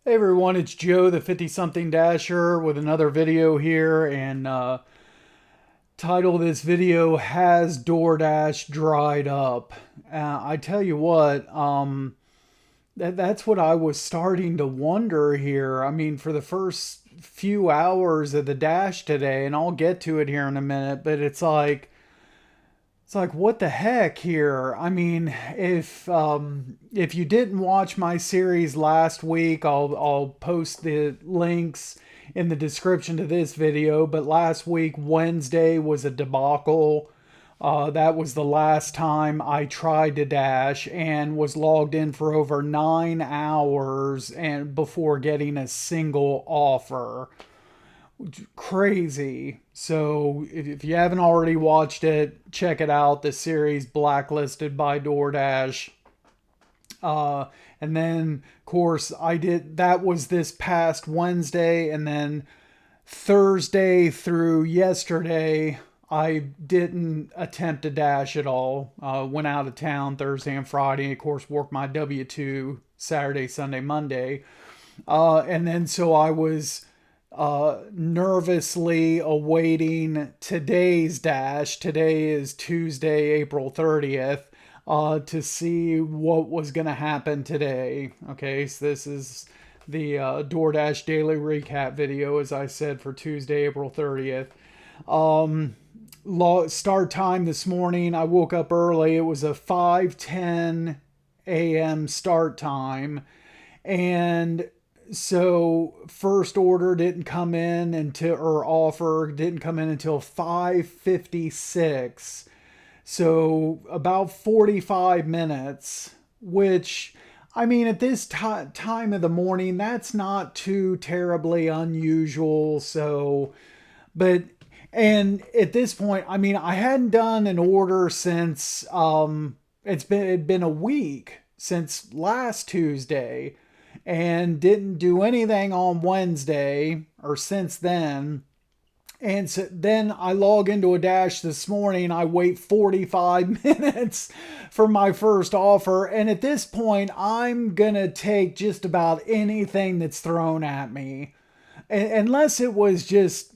Hey everyone, it's Joe, the 50 something Dasher, with another video here. And title of this video, Has DoorDash Dried Up? I tell you what, that's what I was starting to wonder here. I mean, for the first few hours of the Dash today, and I'll get to it here in a minute, but it's like what the heck here? I mean, if you didn't watch my series last week, I'll post the links in the description to this video. But last week, Wednesday, was a debacle. That was the last time I tried to dash and was logged in for over 9 hours and before getting a single offer. Crazy. So if you haven't already watched it, check it out. The series Blacklisted by DoorDash. Uh, and then, of course, I did that was this past Wednesday, and then Thursday through yesterday, I didn't attempt to dash at all. Went out of town Thursday and Friday. Of course, worked my W-2 Saturday, Sunday, Monday. And then so I was nervously awaiting today's dash. Today is Tuesday, April 30th, to see what was going to happen today. Okay, so this is the DoorDash daily recap video, as I said, for Tuesday, April 30th. Start time this morning, I woke up early. It was a 5:10 a.m. start time. And so first order didn't come in until, or offer didn't come in until 5:56. So about 45 minutes, which, I mean, at this time of the morning, that's not too terribly unusual. So, but, and at this point, I mean, I hadn't done an order since, it'd been a week since last Tuesday, and didn't do anything on Wednesday or since then. And so then I log into a dash this morning. I wait 45 minutes for my first offer. And at this point, I'm going to take just about anything that's thrown at me. Unless it was just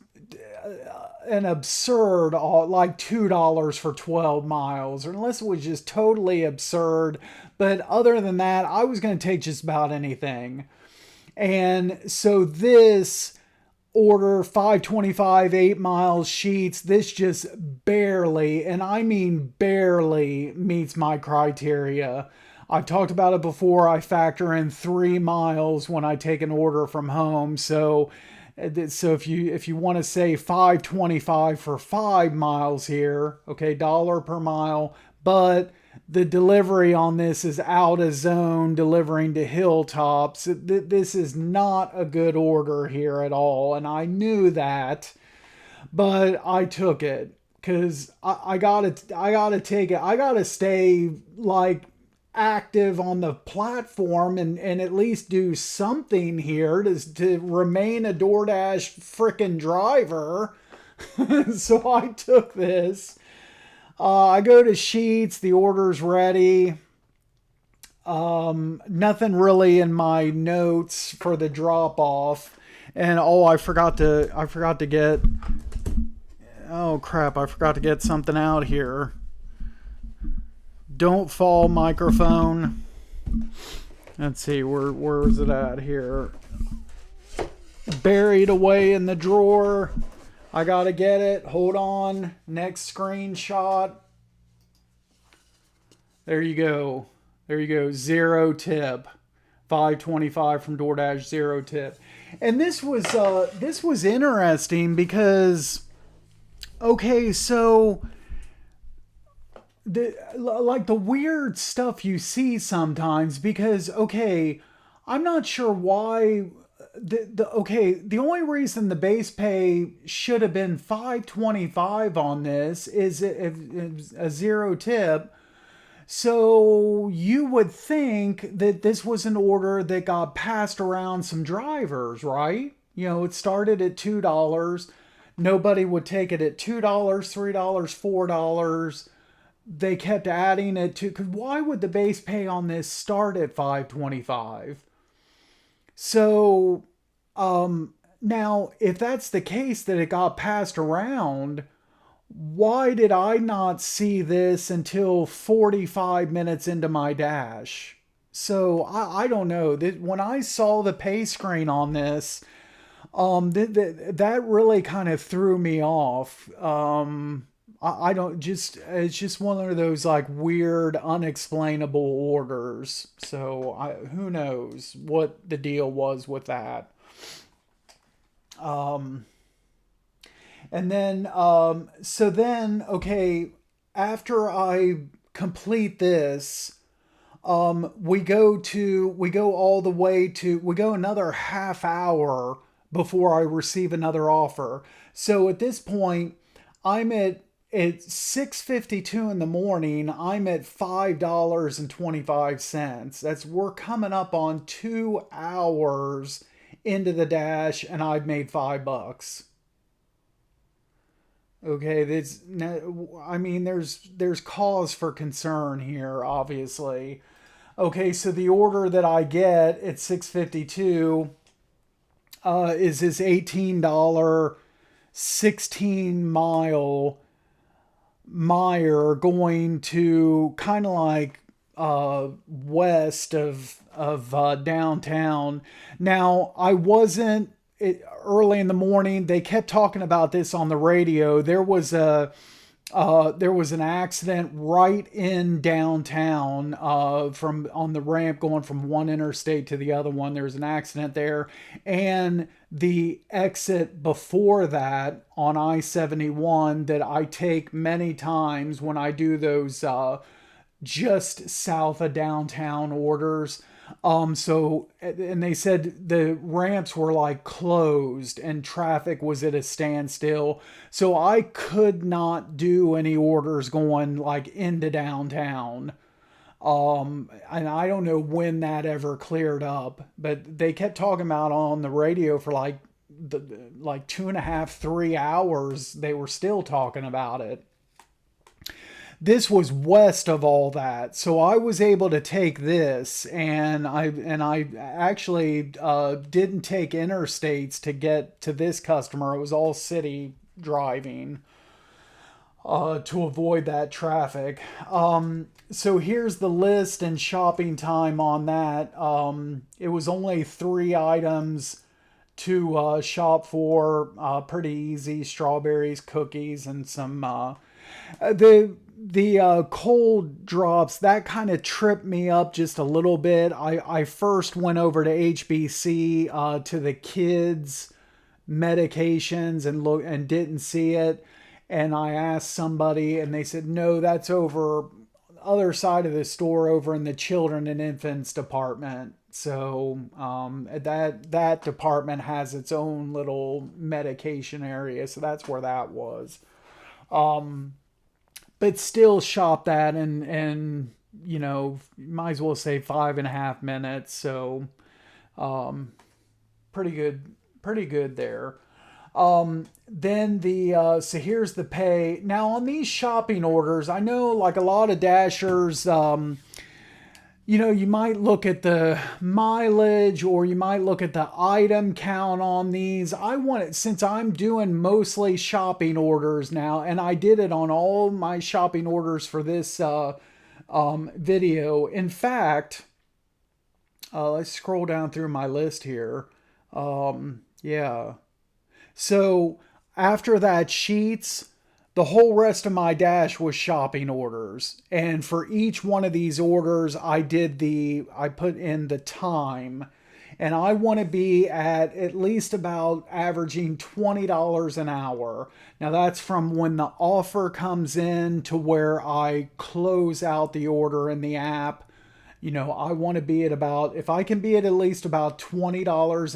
an absurd, like $2 for 12 miles, or unless it was just totally absurd. But other than that, I was going to take just about anything. And so this order, 525, 8 miles sheets, this just barely, and I mean barely, meets my criteria. I've talked about it before. I factor in 3 miles when I take an order from home. So if you want to say 525 for 5 miles here, okay, dollar per mile, but the delivery on this is out of zone, delivering to hilltops. This is not a good order here at all, and I knew that, but I took it because I gotta take it. I gotta stay like active on the platform and at least do something here to remain a DoorDash frickin' driver. So I took this. I go to Sheets, the order's ready. Nothing really in my notes for the drop off. And oh, I forgot to get, oh crap, I forgot to get something out here. Don't fall microphone. Let's see, where is it at here? Buried away in the drawer. I gotta get it. Hold on. Next screenshot. There you go. There you go. Zero tip. 525 from DoorDash, zero tip. And this was interesting because, okay, so the weird stuff you see sometimes, because okay, I'm not sure why the only reason the base pay should have been 525 on this is a zero tip. So you would think that this was an order that got passed around some drivers, right? You know, it started at $2. Nobody would take it at $2, $3, $4. They kept adding it to, because why would the base pay on this start at 525? So, now if that's the case that it got passed around, why did I not see this until 45 minutes into my dash? So I don't know. When I saw the pay screen on this, that really kind of threw me off. I don't just, it's just one of those like weird, unexplainable orders. So who knows what the deal was with that. And then, so then, okay, after I complete this, we go all the way to, we go another half hour before I receive another offer. So at this point, I'm at 6:52 in the morning. I'm at $5.25. We're coming up on 2 hours into the dash, and I've made $5. Okay, I mean, there's cause for concern here, obviously. Okay, so the order that I get at 6:52 is this $18 16 mile mire going to kind of like west of downtown. Now I wasn't early in the morning. They kept talking about this on the radio. There was an accident right in downtown from on the ramp going from one interstate to the other one. There was an accident there, and the exit before that on I-71 that I take many times when I do those just south of downtown orders. And they said the ramps were like closed and traffic was at a standstill. So I could not do any orders going like into downtown. And I don't know when that ever cleared up, but they kept talking about on the radio for like 2.5, 3 hours. They were still talking about it. This was west of all that, so I was able to take this, and I actually didn't take interstates to get to this customer. It was all city driving to avoid that traffic. So here's the list and shopping time on that. It was only 3 items to shop for. Pretty easy: strawberries, cookies, and some the cold drops that kind of tripped me up just a little bit. I first went over to HBC to the kids medications and look and didn't see it, and I asked somebody and they said no, that's over other side of the store over in the children and infants department. So that department has its own little medication area, so that's where that was. But still shop that, and might as well say 5.5 minutes. So pretty good there. Then so here's the pay. Now on these shopping orders, I know like a lot of dashers, you might look at the mileage or you might look at the item count on these. I want it, since I'm doing mostly shopping orders now, and I did it on all my shopping orders for this video. In fact, let's scroll down through my list here. Yeah. So after that, Sheets, the whole rest of my dash was shopping orders. And for each one of these orders, I put in the time. And I want to be at least about averaging $20 an hour. Now that's from when the offer comes in to where I close out the order in the app. I want to be at about, if I can be at least about $20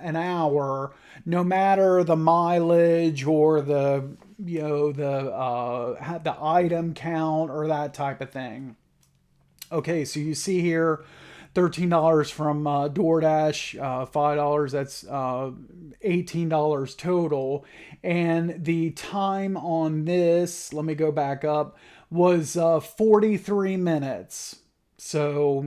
an hour, no matter the mileage or the the item count or that type of thing. Okay, so you see here, $13 from DoorDash, $5. That's $18 total, and the time on this, let me go back up, was 43 minutes. So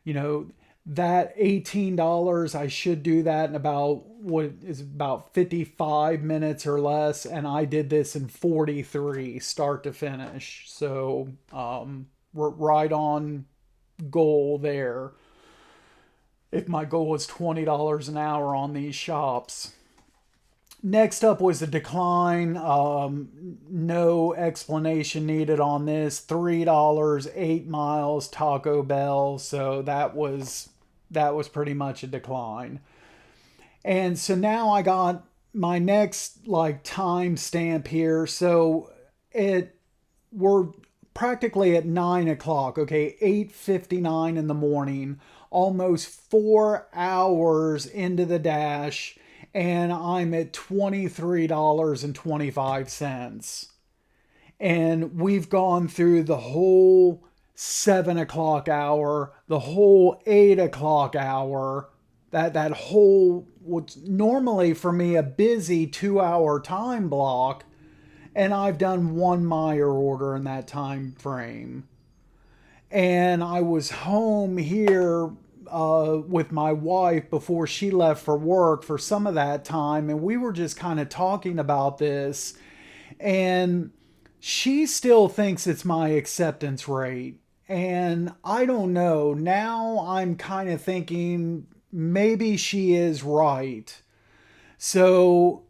you know that $18, I should do that in about what is about 55 minutes or less. And I did this in 43 start to finish. So we're right on goal there. If my goal was $20 an hour on these shops. Next up was the decline. No explanation needed on this. $3, 8 miles, Taco Bell. So that was pretty much a decline. And so now I got my next like time stamp here. So it we're practically at 9 o'clock. Okay, 8:59 in the morning. Almost 4 hours into the dash, and I'm at $23.25. And we've gone through the whole 7 o'clock hour, the whole 8 o'clock hour, that whole what's normally for me a busy 2 hour time block, and I've done one Meyer order in that time frame. And I was home here with my wife before she left for work for some of that time, and we were just kind of talking about this, and she still thinks it's my acceptance rate. And I don't know. Now I'm kind of thinking maybe she is right. So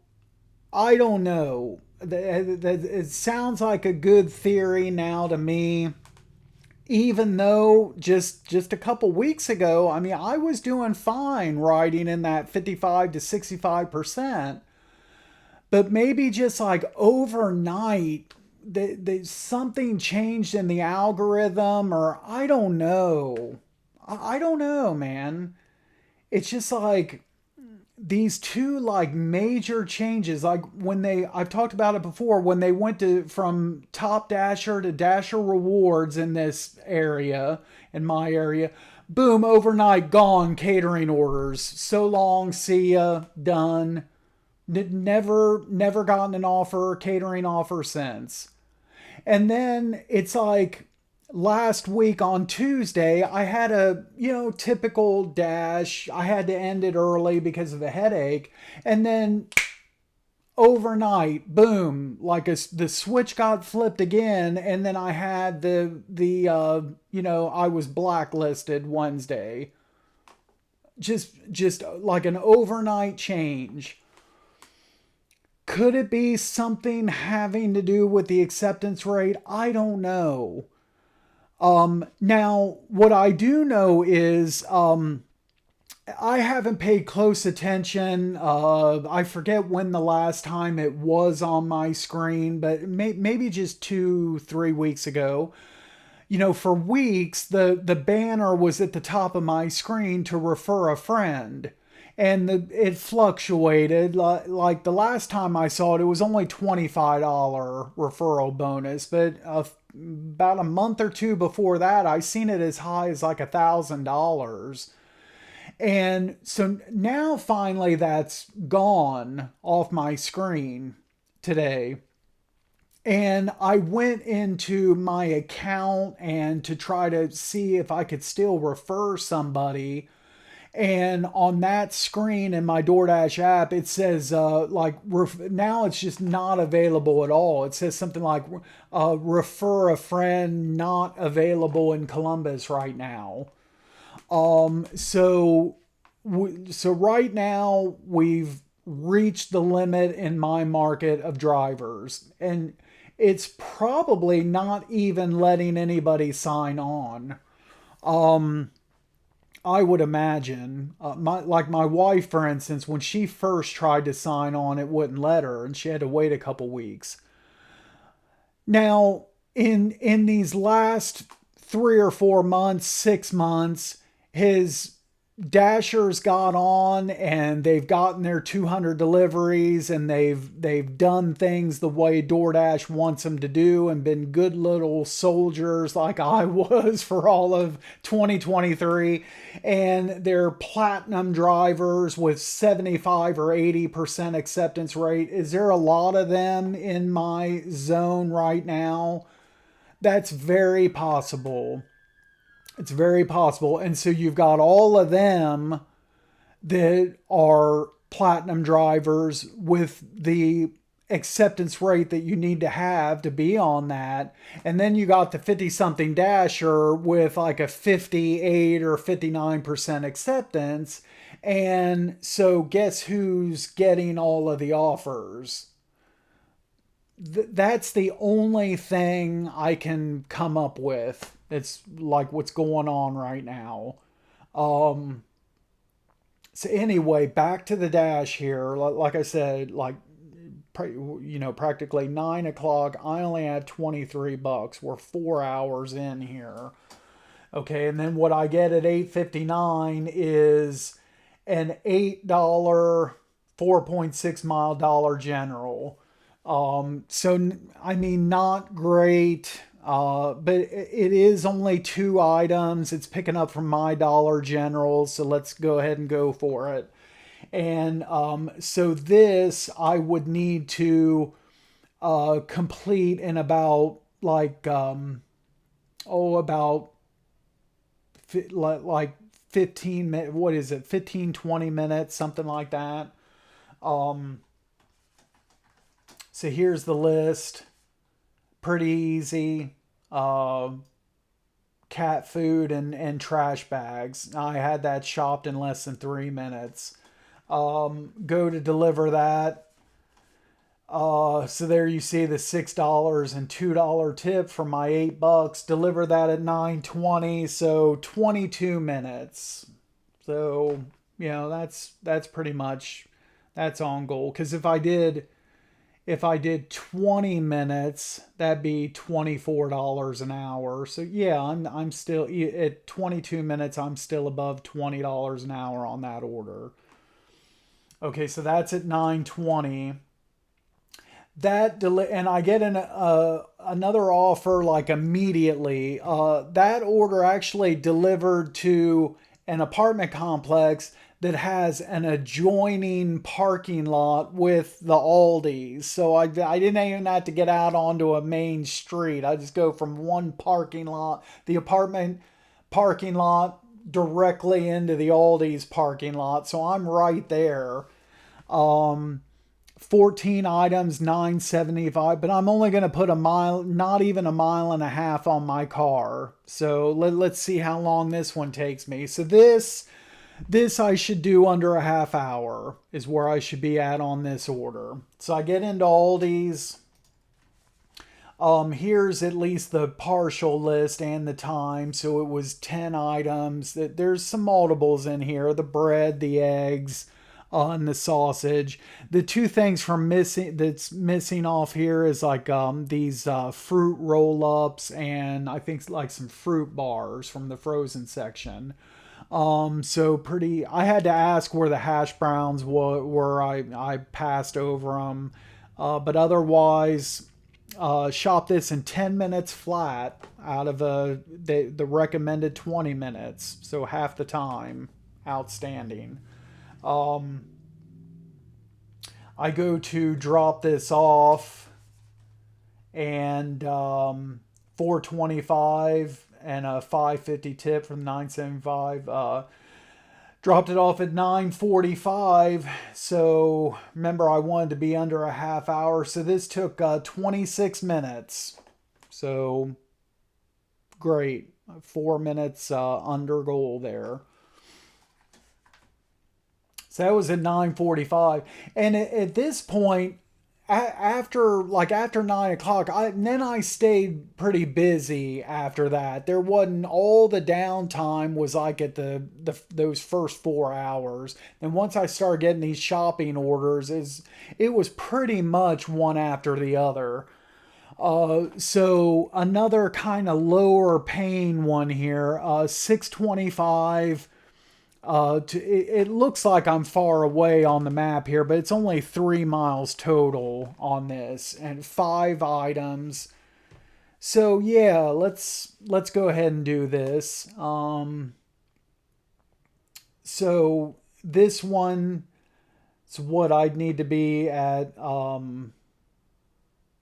I don't know. It sounds like a good theory now to me. Even though just a couple weeks ago, I mean, I was doing fine riding in that 55 to 65%. But maybe just like overnight, something changed in the algorithm, or I don't know. I don't know, man. It's just like these two like major changes, like when I've talked about it before, when they went to from Top Dasher to Dasher Rewards in this area, in my area, boom, overnight gone catering orders. So long, see ya, done. Never gotten an offer, catering offer since. And then it's like last week on Tuesday, I had a, typical dash. I had to end it early because of the headache. And then overnight, boom, like the switch got flipped again. And then I had I was blacklisted Wednesday. Just like an overnight change. Could it be something having to do with the acceptance rate? I don't know. Now, what I do know is I haven't paid close attention. I forget when the last time it was on my screen, but maybe just 2, 3 weeks ago. For weeks, the banner was at the top of my screen to refer a friend. And it fluctuated. Like the last time I saw it, it was only $25 referral bonus. But about a month or two before that, I seen it as high as like $1,000. And so now finally that's gone off my screen today. And I went into my account and to try to see if I could still refer somebody. And on that screen in my DoorDash app, it says now it's just not available at all. It says something like refer a friend, not available in Columbus right now. So right now we've reached the limit in my market of drivers, and it's probably not even letting anybody sign on. I would imagine, my wife, for instance, when she first tried to sign on, it wouldn't let her, and she had to wait a couple weeks. Now, in these last 3 or 4 months, 6 months, his Dashers got on and they've gotten their 200 deliveries, and they've done things the way DoorDash wants them to do and been good little soldiers like I was for all of 2023. And they're platinum drivers with 75 or 80% acceptance rate. Is there a lot of them in my zone right now? That's very possible. It's very possible. And so you've got all of them that are platinum drivers with the acceptance rate that you need to be on that. And then you got the 50 something dasher with like a 58 or 59% acceptance. And so guess who's getting all of the offers? That's the only thing I can come up with. It's like what's going on right now. Um, so anyway, back to the dash here. Like I said, like practically 9 o'clock. I only had $23. We're 4 hours in here. Okay, and then what I get at 8:59 is an $8 4.6 mile Dollar General. So I mean, not great. But it is only two items. It's picking up from my Dollar General, so let's go ahead and go for it. And so this I would need to complete in about like about like 15 minutes. What is it? 15, 20 minutes, something like that. Um, so here's the list. Pretty easy. Uh, Cat food and trash bags. I had that shopped in less than 3 minutes. Go to deliver that. So there you see the $6 and $2 tip for my $8. Deliver that at 9:20, so 22 minutes. So that's pretty much that's on goal. Because if I did 20 minutes, that'd be $24 an hour. So yeah, I'm still at 22 minutes. I'm still above $20 an hour on that order. Okay, so that's at 9:20. And I get another offer like immediately. That order actually delivered to an apartment complex that has an adjoining parking lot with the Aldi's. So I didn't even have to get out onto a main street. I just go from one parking lot, the apartment parking lot, directly into the Aldi's parking lot. So I'm right there. Um, 14 items, 975, but I'm only going to put a mile, not even a mile and a half on my car. So let's see how long this one takes me. So this I should do under a half hour is where I should be at on this order. So I get into Aldi's. Here's at least the partial list and the time. So it was 10 items. There's some multiples in here: the bread, the eggs, and the sausage. The two things that's missing off here is like these fruit roll-ups, and I think like some fruit bars from the frozen section. So pretty. I had to ask where the hash browns were. I passed over them, but otherwise, shop this in 10 minutes flat out of the recommended 20 minutes. So half the time. Outstanding. Um, I go to drop this off, and 425 and a 550 tip from 975. Dropped it off at 9:45. So remember, I wanted to be under a half hour. So this took 26 minutes. So great. 4 minutes under goal there. So that was at 9:45. And at this point, after 9 o'clock, then I stayed pretty busy after that. There wasn't all the downtime was like at those first 4 hours. And once I started getting these shopping orders, it was pretty much one after the other. So another kind of lower paying one here, 625. It looks like I'm far away on the map here, but it's only 3 miles total on this and 5 items. So yeah, let's go ahead and do this. So this one is what I'd need to be at.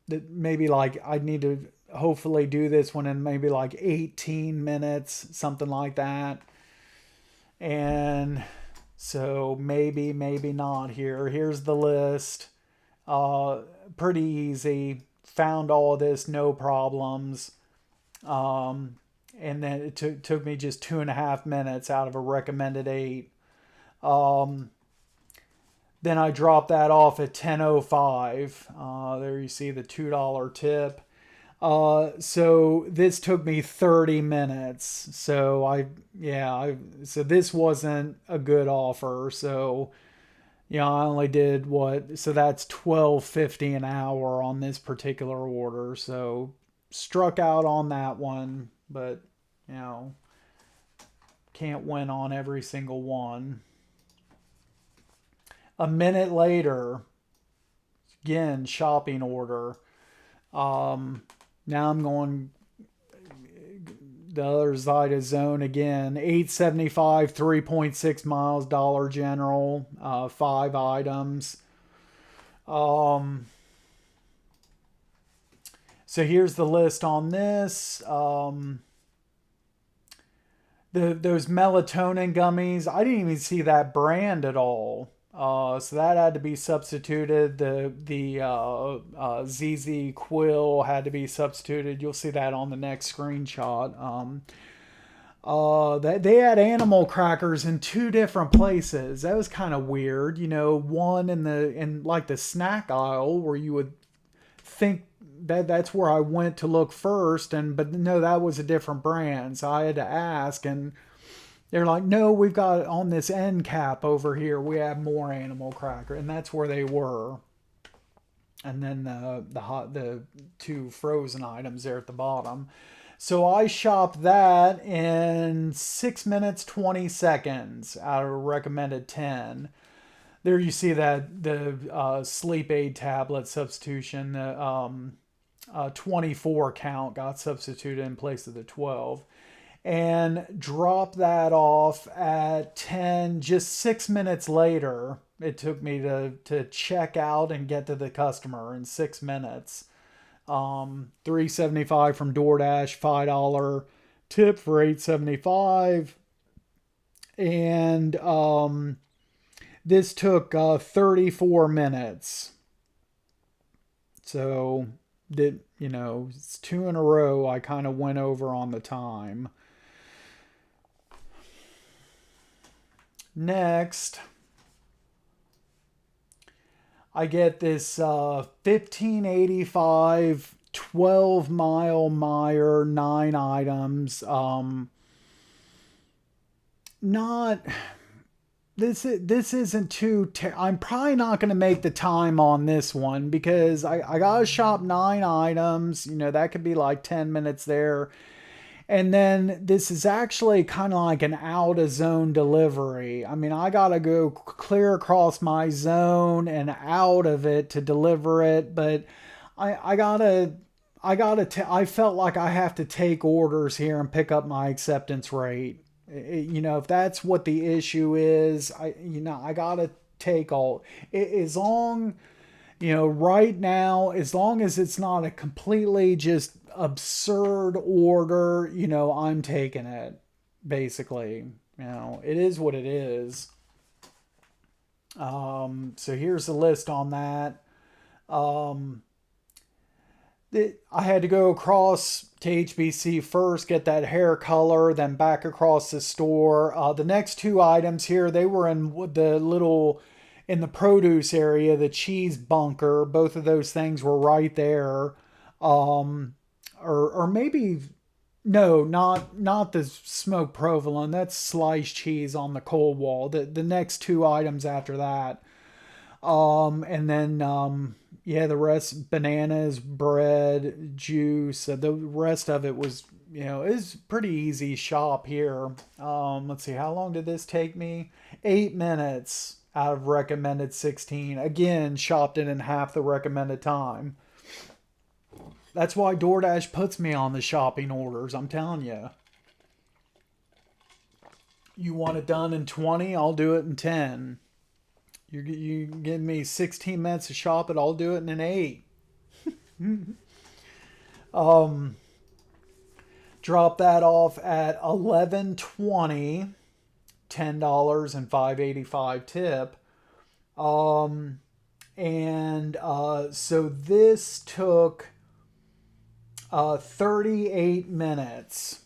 That maybe like I'd need to. hopefully do this one in maybe like 18 minutes, something like that. And so maybe not here. Here's the list. Uh, Pretty easy. Found all of this, no problems. Um, and then it took me just 2.5 minutes out of a recommended 8. Um, then I dropped that off at 10:05. There you see the $2 tip. So this took me 30 minutes. So so this wasn't a good offer. So, I only did so that's 12.50 an hour on this particular order. So struck out on that one, but, you know, can't win on every single one. A minute later, again, shopping order. Now I'm going the other side of zone again. 875, 3.6 miles, Dollar General, 5 items. So here's the list on this. Those melatonin gummies, I didn't even see that brand at all. So that had to be substituted. The ZZ Quill had to be substituted. You'll see that on the next screenshot. They had animal crackers in 2 different places. That was kind of weird. One in like the snack aisle where you would think that's where I went to look first, but no, that was a different brand. So I had to ask, and they're like, no, we've got on this end cap over here, we have more animal cracker, and that's where they were. And then the 2 frozen items there at the bottom. So I shopped that in 6 minutes 20 seconds out of a recommended 10. There you see that the sleep aid tablet substitution, the 24 count got substituted in place of the 12. And drop that off at 10. Just 6 minutes later, it took me to check out and get to the customer in 6 minutes. $3.75 from DoorDash, $5 tip for $8.75. And this took 34 minutes. So it's 2 in a row. I kind of went over on the time. Next, I get this 1585 12-mile Meyer, 9 items. Not this isn't too I'm probably not going to make the time on this one because I gotta shop 9 items. That could be like 10 minutes there. And then this is actually kind of like an out of zone delivery. I mean, I got to go clear across my zone and out of it to deliver it. But I felt like I have to take orders here and pick up my acceptance rate. If that's what the issue is, I got to take all, as long, right now, as long as it's not a completely just absurd order, I'm taking it. Basically, it is what it is. So here's the list on that. I had to go across to HBC first, get that hair color, then back across the store. The next 2 items here, they were in in the produce area, the cheese bunker. Both of those things were right there. Or maybe, no, not the smoked provolone. That's sliced cheese on the cold wall. The next 2 items after that. And then, the rest, bananas, bread, juice. The rest of it was, it's pretty easy shop here. Let's see, how long did this take me? 8 minutes out of recommended 16. Again, shopped it in half the recommended time. That's why DoorDash puts me on the shopping orders. I'm telling you. You want it done in 20? I'll do it in 10. You give me 16 minutes to shop it, I'll do it in an 8. Drop that off at 11:20, $10 and 5.85 tip. Um, and so this took 38 minutes.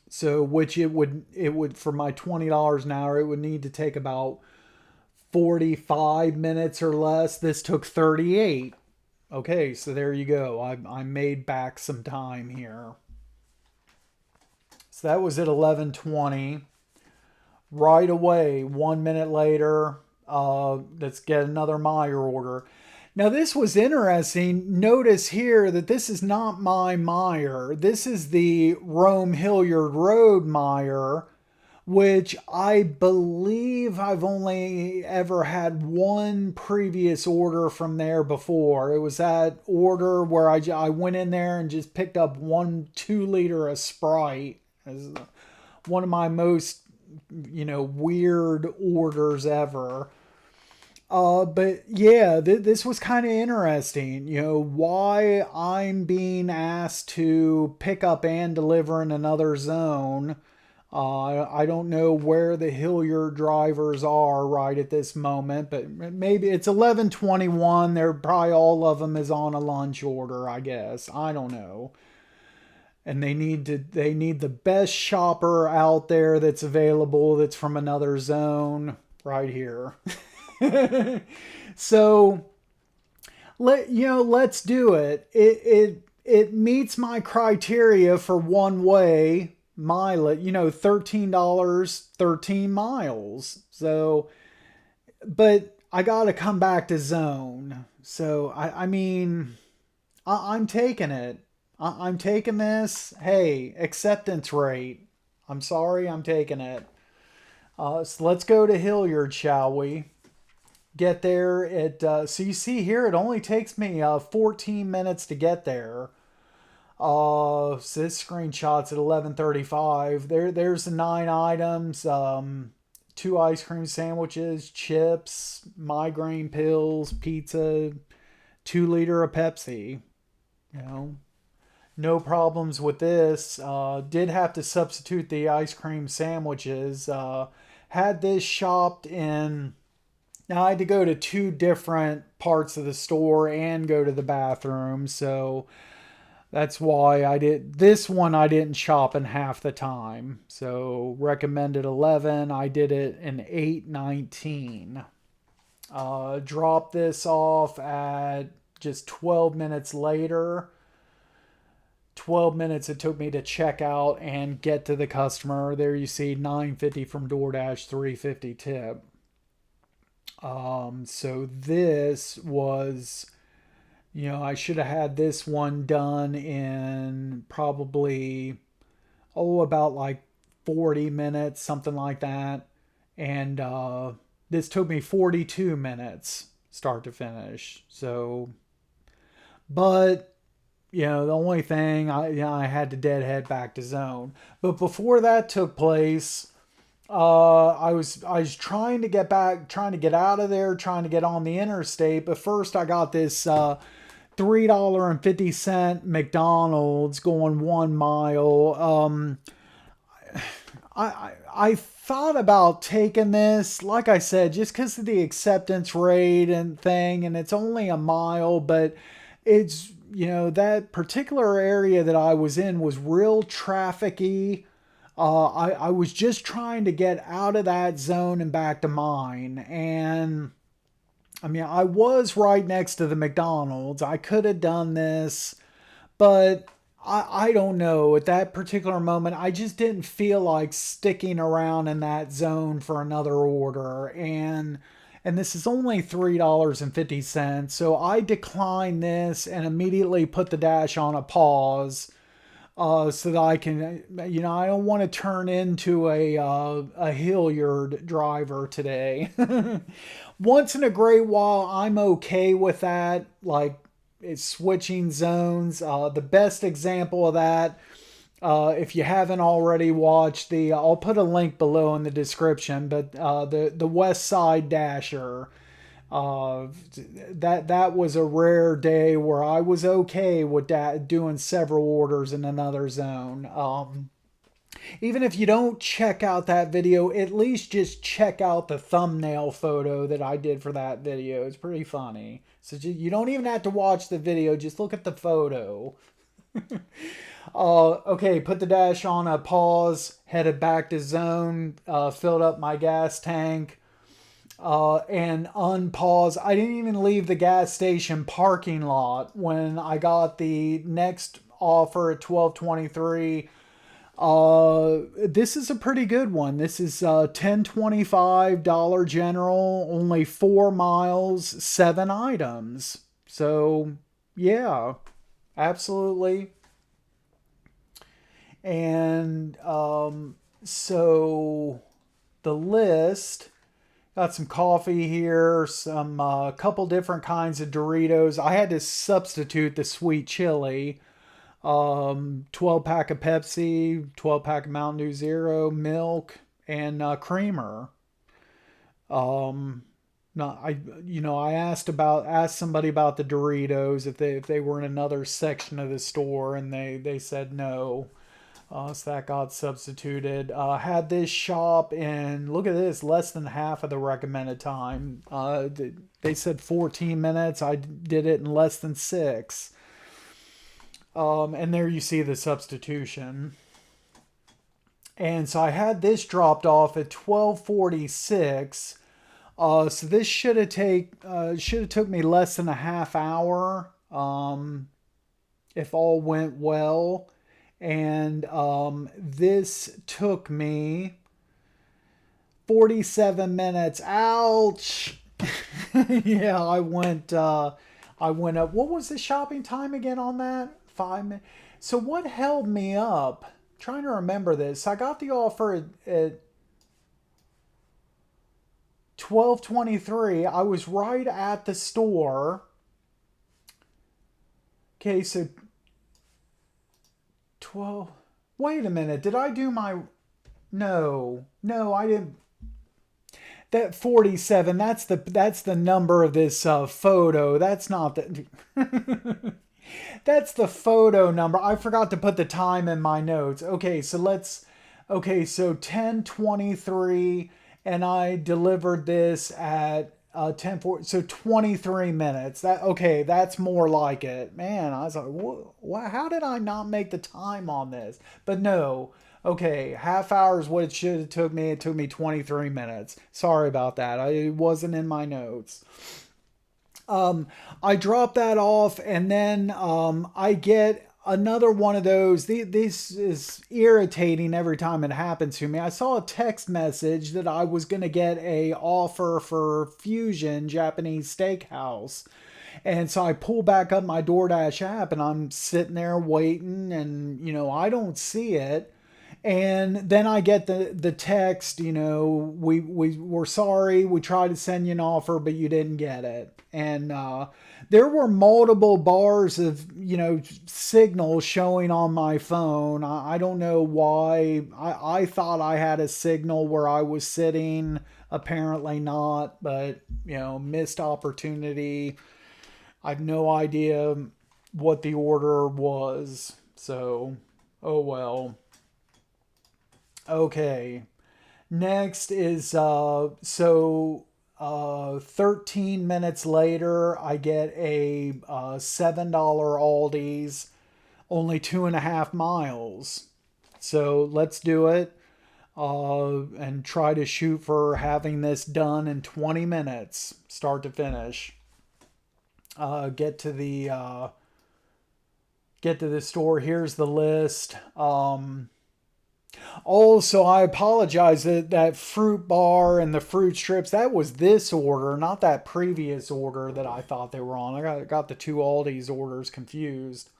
So which it would for my $20 an hour, it would need to take about 45 minutes or less. This took 38. Okay, so there you go. I made back some time here. So that was at 11:20. Right away, 1 minute later, let's get another Meyer order. Now this was interesting. Notice here that this is not my Meyer. This is the Rome Hilliard Road Meyer, which I believe I've only ever had one previous order from there before. It was that order where I went in there and just picked up 1 2 liter of Sprite as one of my most, weird orders ever. But yeah, this was kind of interesting. Why I'm being asked to pick up and deliver in another zone. I don't know where the Hilliard drivers are right at this moment, but maybe it's 11:21. They're probably all of them is on a lunch order, I guess. I don't know. And they need the best shopper out there that's available that's from another zone right here. So let's do it. It meets my criteria for one way mileage, $13, 13 miles. So, but I got to come back to zone. So, I mean, I'm taking it. I'm taking this. Hey, acceptance rate. I'm sorry, I'm taking it. So let's go to Hilliard, shall we? Get there. So you see here, it only takes me 14 minutes to get there. So this screenshot's at 11:35. There's the 9 items. 2 ice cream sandwiches, chips, migraine pills, pizza, 2 liter of Pepsi. You know, no problems with this. Did have to substitute the ice cream sandwiches. Had this shopped in. Now I had to go to 2 different parts of the store and go to the bathroom, so that's why I did this one. I didn't shop in half the time. So recommended 11. I did it in 8:19. Dropped this off at just 12 minutes later. 12 minutes it took me to check out and get to the customer. There you see 9.50 from DoorDash, 3.50 tip. So this was, I should have had this one done in probably, about like 40 minutes, something like that. And this took me 42 minutes start to finish. So, but the only thing I had to deadhead back to zone. But before that took place, I was trying to get back, trying to get out of there, trying to get on the interstate. But first, I got this $3.50 McDonald's going 1 mile. I thought about taking this, like I said, just because of the acceptance rate and thing, and it's only a mile, but it's that particular area that I was in was real trafficy. I was just trying to get out of that zone and back to mine. And I mean, I was right next to the McDonald's. I could have done this, but I don't know. At that particular moment, I just didn't feel like sticking around in that zone for another order. And this is only $3.50. So I declined this and immediately put the dash on a pause. So that I can, I don't want to turn into a Hilliard driver today. Once in a great while, I'm okay with that. Like it's switching zones. The best example of that, if you haven't already watched I'll put a link below in the description. But the West Side Dasher. Uh, that was a rare day where I was okay with that, doing several orders in another zone. Even if you don't check out that video, at least just check out the thumbnail photo that I did for that video. It's pretty funny. So you don't even have to watch the video, just look at the photo. Okay, put the dash on a pause, headed back to zone, filled up my gas tank, and unpause. I didn't even leave the gas station parking lot when I got the next offer at 12:23. This is a pretty good one. This is $10.25 Dollar General, only 4 miles, 7 items. So yeah, absolutely. And so the list got some coffee here, some couple different kinds of Doritos. I had to substitute the sweet chili. 12 pack of Pepsi, 12 pack of Mountain Dew Zero, milk, and creamer. Um, no, I asked somebody about the Doritos if they were in another section of the store, and they said no. So that got substituted. Had this shop in, look at this, less than half of the recommended time. They said 14 minutes. I did it in less than 6. And there you see the substitution. And so I had this dropped off at 12:46. So this should have took me less than a half hour, if all went well. And this took me 47 minutes. Ouch. Yeah, I went up. What was the shopping time again on that? 5 minutes. So what held me up? I'm trying to remember this. I got the offer at 12:23. I was right at the store. Okay, so 12. Wait a minute. Did I do my? No, I didn't. That 47. That's the number of this photo. That's not the. That's the photo number. I forgot to put the time in my notes. Okay, so Okay, so 10:23, and I delivered this at 10:40. So 23 minutes. That's more like it. Man, I was like, how did I not make the time on this? But no. Okay, half hour is what it should have took me. It took me 23 minutes. Sorry about that. It wasn't in my notes. I drop that off, and then I get another one of those. This is irritating every time it happens to me. I saw a text message that I was going to get a offer for Fusion Japanese Steakhouse. And so I pull back up my DoorDash app, and I'm sitting there waiting, and I don't see it. And then I get the text, we're sorry, we tried to send you an offer, but you didn't get it. And there were multiple bars of, signal showing on my phone. I don't know why. I thought I had a signal where I was sitting. Apparently not, but, missed opportunity. I have no idea what the order was. So, oh well. Okay. Next is 13 minutes later, I get a $7 Aldi's, only 2.5 miles. So let's do it, and try to shoot for having this done in 20 minutes, start to finish. Get to the store. Here's the list. Also, I apologize that fruit bar and the fruit strips, that was this order, not that previous order that I thought they were on. I got the two Aldi's orders confused.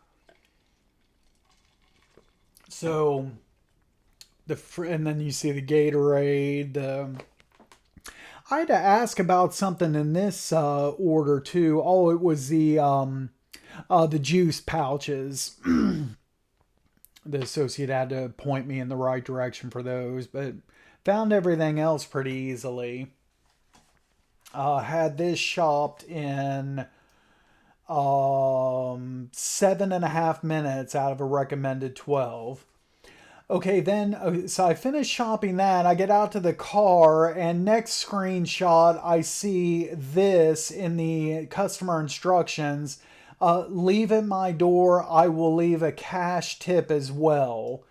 So, and then you see the Gatorade. I had to ask about something in this order too. Oh, it was the juice pouches. The associate had to point me in the right direction for those, but found everything else pretty easily. Had this shopped in 7.5 minutes out of a recommended 12. Okay, then, so I finish shopping that. I get out to the car, and next screenshot, I see this in the customer instructions. Leave at my door. I will leave a cash tip as well.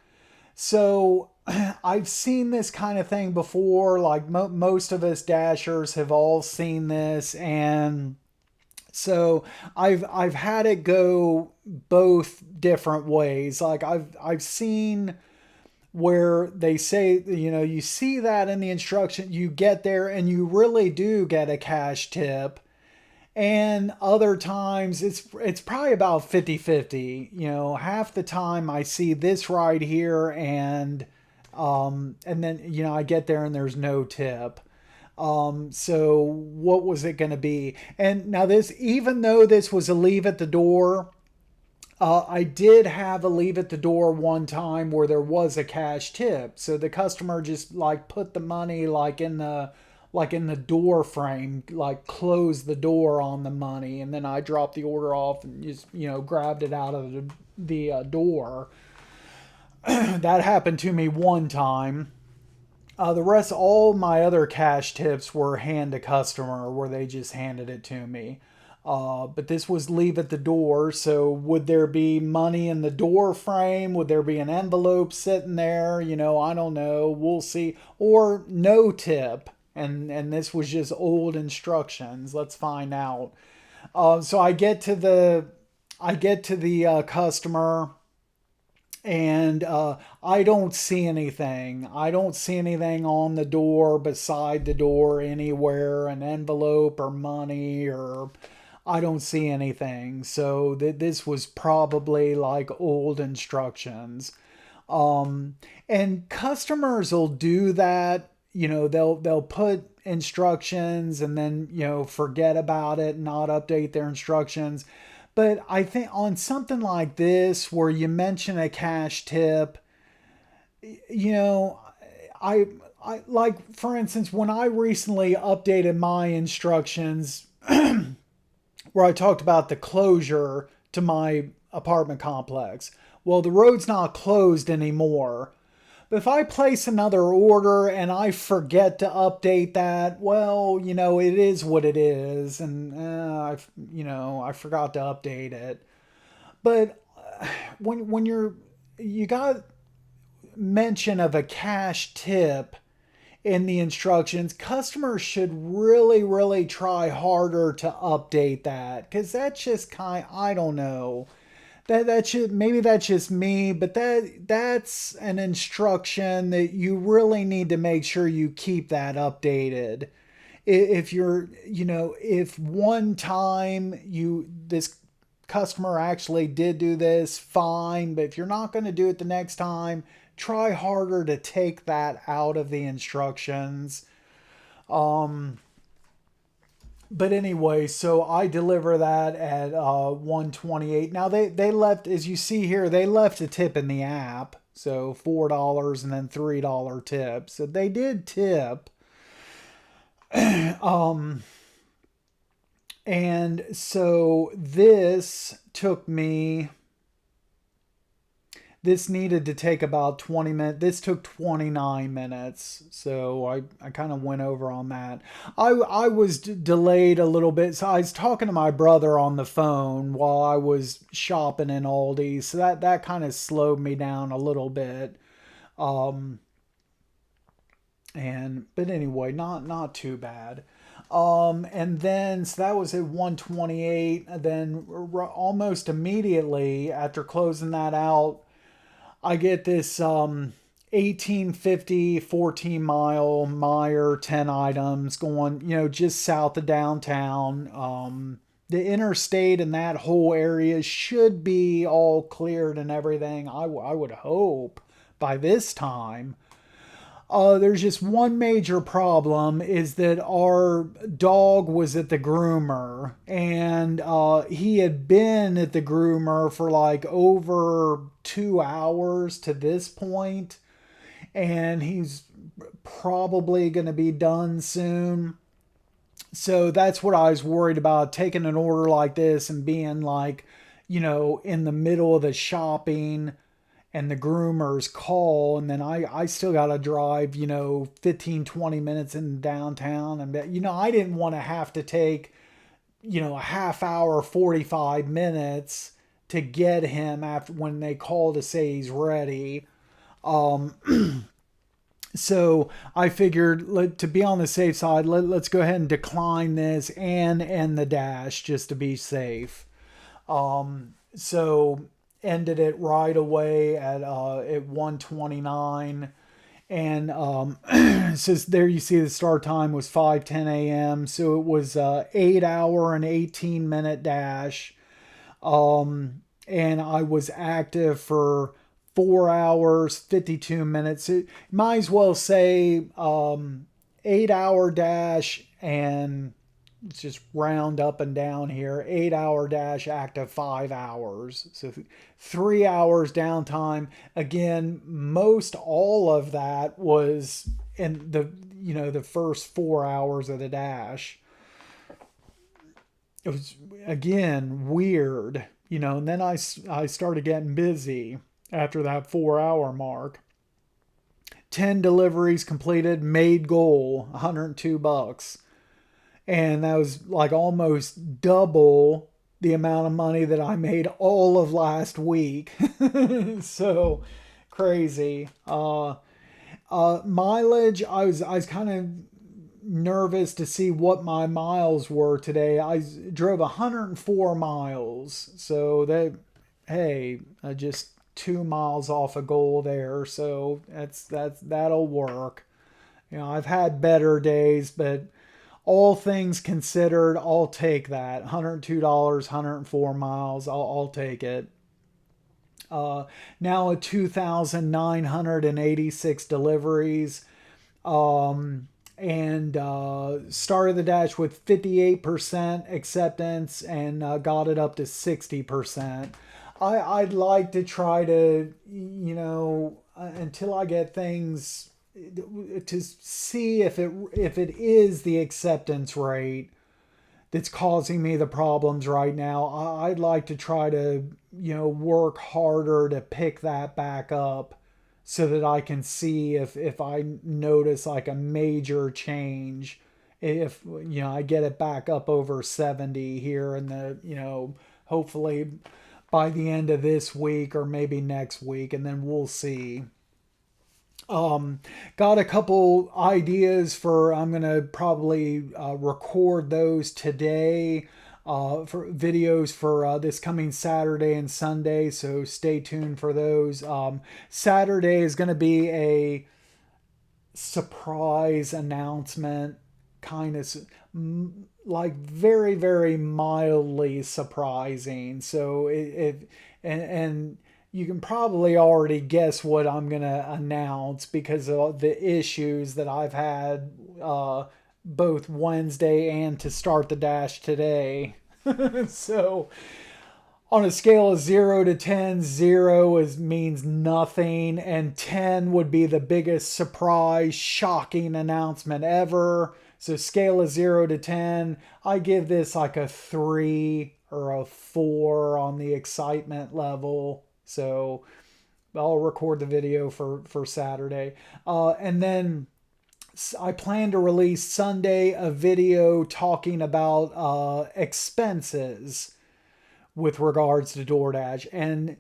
So I've seen this kind of thing before. Like most of us dashers have all seen this, and so I've had it go both different ways. Like I've seen where they say, you see that in the instruction, you get there and you really do get a cash tip. And other times it's probably about 50-50. Half the time I see this right here, and then I get there and there's no tip. So what was it going to be? And now this, even though this was a leave at the door, I did have a leave at the door one time where there was a cash tip. So the customer just like put the money like in the door frame, like closed the door on the money, and then I dropped the order off and just grabbed it out of the door. That happened to me one time. The rest, all my other cash tips were hand to customer, where they just handed it to me. But this was leave at the door. So would there be money in the door frame? Would there be an envelope sitting there? I don't know. We'll see. Or no tip. And this was just old instructions. Let's find out. So I get to the customer, and I don't see anything. I don't see anything on the door, beside the door, anywhere, an envelope or money, or I don't see anything. So this was probably like old instructions. And customers will do that. They'll put instructions and then forget about it, not update their instructions. But I think on something like this, where you mention a cash tip, you know, I like, for instance, when I recently updated my instructions, where I talked about the closure to my apartment complex. Well, the road's not closed anymore. But if I place another order and I forget to update that, well, it is what it is, and I forgot to update it. But when you got mention of a cash tip in the instructions, customers should really, really try harder to update that, because that's just I don't know. That should, maybe that's just me, but that's an instruction that you really need to make sure you keep that updated. If if one time this customer actually did do this, fine, but if you're not going to do it the next time, try harder to take that out of the instructions. But anyway, so I deliver that at 128. Now they left, as you see here, they left a tip in the app. So $4 and then $3 tip. So they did tip. And so this needed to take about 20 minutes. This took 29 minutes. So I kind of went over on that. I was delayed a little bit. So I was talking to my brother on the phone while I was shopping in Aldi. So that kind of slowed me down a little bit. But anyway, not too bad. And then, so that was at 128. Then almost immediately after closing that out, I get this 1850 14-mile Meyer 10 items going, just south of downtown. The interstate and that whole area should be all cleared and everything. I would hope by this time. There's just one major problem, is that our dog was at the groomer, and he had been at the groomer for like over 2 hours to this point, and he's probably going to be done soon. So that's what I was worried about, taking an order like this and being like, in the middle of the shopping and the groomers call, and then I still got to drive, 15, 20 minutes in downtown. And, I didn't want to have to take, a half hour, 45 minutes to get him after when they call to say he's ready. So I figured, to be on the safe side, let's go ahead and decline this and end the dash just to be safe. So ended it right away at 1:29, and says there you see the start time was 5:10 a.m. So it was 8 hour and 18 minute dash. And I was active for 4 hours 52 minutes. It might as well say 8 hour dash, and let's just round up and down here. 8 hour dash, active 5 hours. So 3 hours downtime. Again, most all of that was in the first 4 hours of the dash. It was, again, weird, and then I started getting busy after that 4 hour mark. 10 deliveries completed, made goal, $102. And that was like almost double the amount of money that I made all of last week. So crazy. Mileage, I was kind of nervous to see what my miles were today. I drove 104 miles. So hey, just 2 miles off a goal there. So that'll work. I've had better days, but all things considered, I'll take that. $102, 104 miles. I'll take it. Now at 2,986 deliveries. And started the dash with 58% acceptance, and got it up to 60%. I'd like to try to, until I get things to see if it is the acceptance rate that's causing me the problems right now. I'd like to try to, work harder to pick that back up, so that I can see if I notice like a major change. If, I get it back up over 70 here in hopefully by the end of this week or maybe next week, and then we'll see. Got a couple ideas I'm going to probably record those today for videos for this coming Saturday and Sunday. So stay tuned for those. Saturday is going to be a surprise announcement, kind of like very, very mildly surprising. So and you can probably already guess what I'm going to announce because of the issues that I've had both Wednesday and to start the dash today. So on a scale of 0 to 10, 0 means nothing, and 10 would be the biggest surprise, shocking announcement ever. So scale of 0 to 10, I give this like a 3 or a 4 on the excitement level. So I'll record the video for Saturday. And then I plan to release Sunday a video talking about expenses with regards to DoorDash, and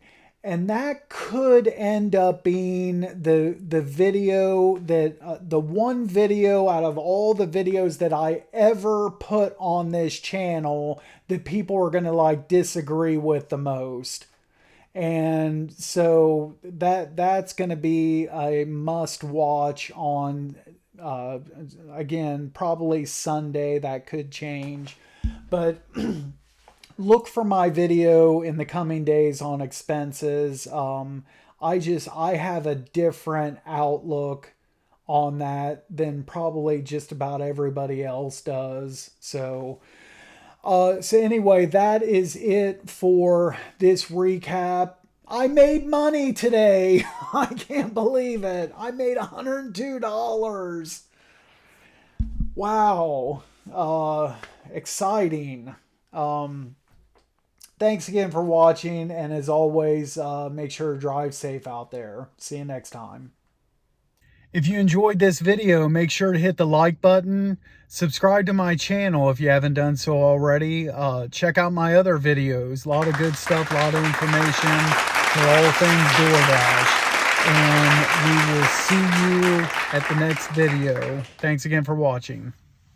that could end up being the video that the one video out of all the videos that I ever put on this channel that people are going to like disagree with the most. And so that's going to be a must watch on again, probably Sunday. That could change, but look for my video in the coming days on expenses. I have a different outlook on that than probably just about everybody else does. So anyway, that is it for this recap. I made money today. I can't believe it. I made $102. Wow. exciting. Thanks again for watching, and as always, make sure to drive safe out there. See you next time. If you enjoyed this video, make sure to hit the like button. Subscribe to my channel if you haven't done so already. Check out my other videos. A lot of good stuff, a lot of information for all things DoorDash. And we will see you at the next video. Thanks again for watching.